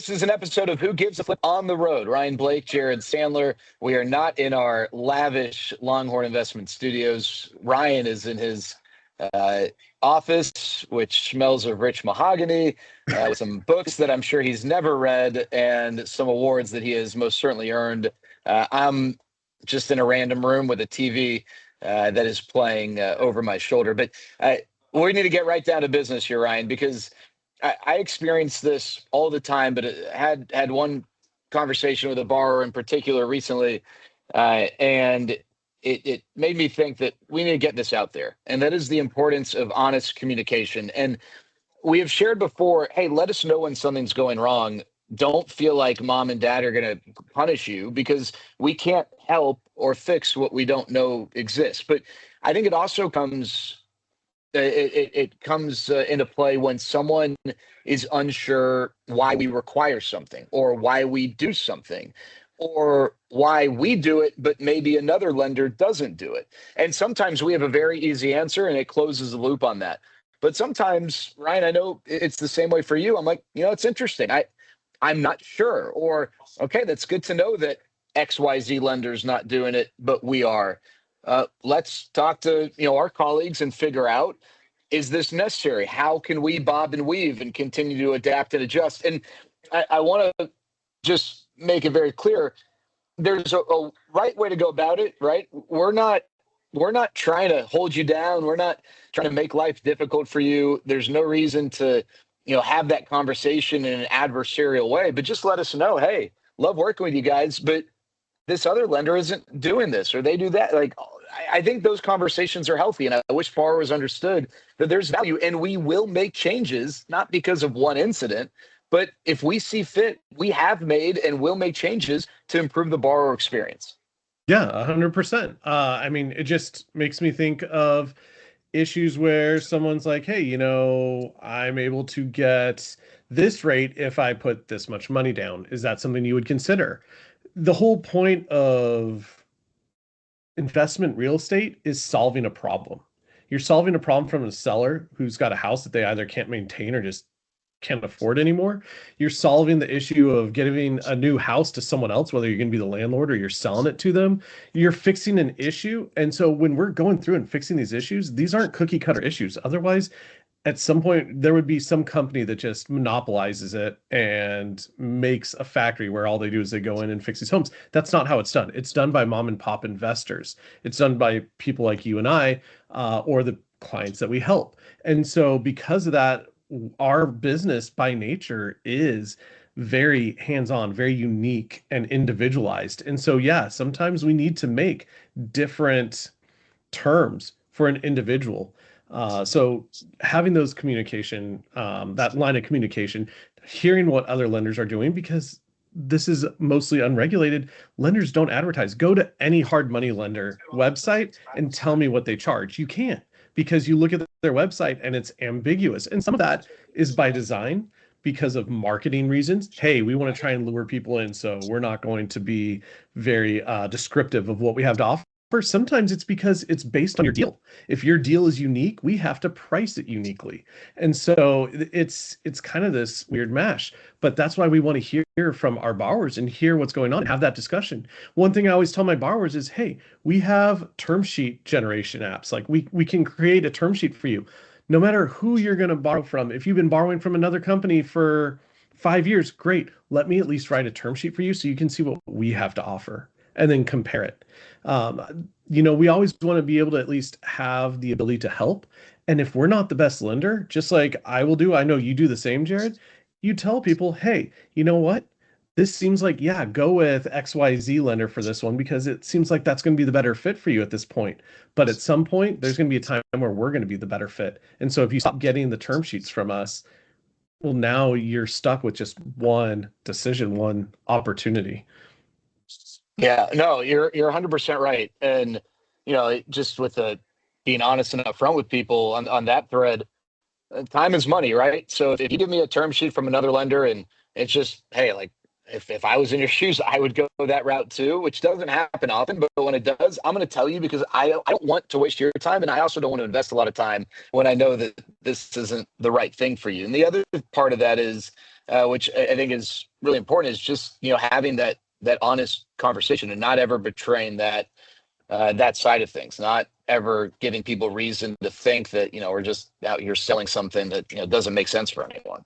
This is an episode of Who Gives a Flip on the road. Ryan, Blake, Jared Sandler. We are not in our lavish Longhorn Investment Studios. Ryan is in his office, which smells of rich mahogany, with some books that I'm sure he's never read and some awards that he has most certainly earned. I'm just in a random room with a TV that is playing over my shoulder. But we need to get right down to business here, Ryan, because I experience this all the time, but had one conversation with a borrower in particular recently, and it made me think that we need to get this out there, and that is the importance of honest communication. And we have shared before, hey, let us know when something's going wrong. Don't feel like mom and dad are going to punish you because we can't help or fix what we don't know exists. But I think it also comes into play when someone is unsure why we require something or why we do something or why we do it, but maybe another lender doesn't do it. And sometimes we have a very easy answer and it closes the loop on that. But sometimes, Ryan, I know it's the same way for you. I'm like, it's interesting. I'm not sure. Or, okay, that's good to know that XYZ lender's not doing it, but we are. Let's talk to our colleagues and figure out, is this necessary? How can we bob and weave and continue to adapt and adjust? And I want to just make it very clear. There's a right way to go about it, right? We're not trying to hold you down. We're not trying to make life difficult for you. There's no reason to have that conversation in an adversarial way, but just let us know, hey, love working with you guys, but this other lender isn't doing this or they do that. Like, I think those conversations are healthy, and I wish borrowers understood that there's value, and we will make changes, not because of one incident, but if we see fit, we have made and will make changes to improve the borrower experience. Yeah, 100%. I mean, it just makes me think of issues where someone's like, hey, I'm able to get this rate if I put this much money down. Is that something you would consider? The whole point of investment real estate is solving a problem. You're solving a problem from a seller who's got a house that they either can't maintain or just can't afford anymore. You're solving the issue of giving a new house to someone else, whether you're going to be the landlord or you're selling it to them. You're fixing an issue. And so when we're going through and fixing these issues, these aren't cookie cutter issues. Otherwise, at some point, there would be some company that just monopolizes it and makes a factory where all they do is they go in and fix these homes. That's not how it's done. It's done by mom and pop investors. It's done by people like you and I, or the clients that we help. And so because of that, our business by nature is very hands-on, very unique and individualized. And so, yeah, sometimes we need to make different terms for an individual. So having those communication, that line of communication, hearing what other lenders are doing, because this is mostly unregulated. Lenders don't advertise. Go to any hard money lender website and tell me what they charge. You can't, because you look at their website and it's ambiguous. And some of that is by design because of marketing reasons. Hey, we want to try and lure people in, so we're not going to be very descriptive of what we have to offer. Sometimes it's because it's based on your deal. If your deal is unique, we have to price it uniquely. And so it's kind of this weird mash. But that's why we want to hear from our borrowers and hear what's going on and have that discussion. One thing I always tell my borrowers is, hey, we have term sheet generation apps. Like we can create a term sheet for you. No matter who you're going to borrow from, if you've been borrowing from another company for 5 years, great. Let me at least write a term sheet for you so you can see what we have to offer and then compare it. We always want to be able to at least have the ability to help. And if we're not the best lender, just like I will do, I know you do the same, Jared, you tell people, hey, you know what? This seems like, yeah, go with XYZ lender for this one, because it seems like that's going to be the better fit for you at this point. But at some point, there's going to be a time where we're going to be the better fit. And so if you stop getting the term sheets from us, well, now you're stuck with just one decision, one opportunity. Yeah, no, you're 100% right. And, just with being honest and upfront with people on that thread, time is money, right? So if you give me a term sheet from another lender and it's just, hey, like if I was in your shoes, I would go that route too, which doesn't happen often. But when it does, I'm going to tell you, because I don't want to waste your time. And I also don't want to invest a lot of time when I know that this isn't the right thing for you. And the other part of that is, which I think is really important, is just, having that honest conversation and not ever betraying that side of things, not ever giving people reason to think that, we're just out here selling something that, doesn't make sense for anyone.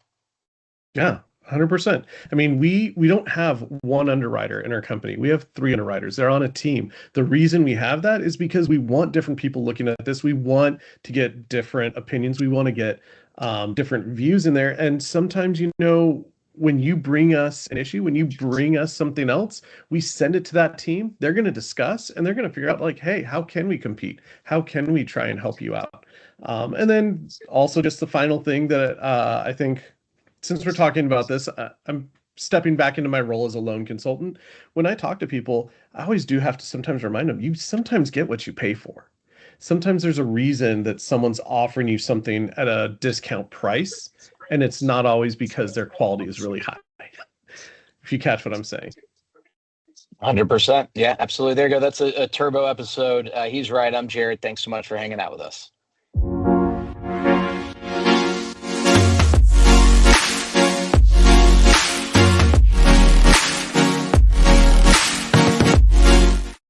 Yeah, 100%. I mean, we don't have one underwriter in our company. We have three underwriters. They're on a team. The reason we have that is because we want different people looking at this. We want to get different opinions. We want to get different views in there. And sometimes, when you bring us an issue, when you bring us something else, we send it to that team. They're going to discuss and they're going to figure out like, hey, how can we compete? How can we try and help you out? And then also just the final thing that I think, since we're talking about this, I'm stepping back into my role as a loan consultant. When I talk to people, I always do have to sometimes remind them, you sometimes get what you pay for. Sometimes there's a reason that someone's offering you something at a discount price, and it's not always because their quality is really high. If you catch what I'm saying. 100%. Yeah, absolutely. There you go. That's a turbo episode. He's right. I'm Jared. Thanks so much for hanging out with us.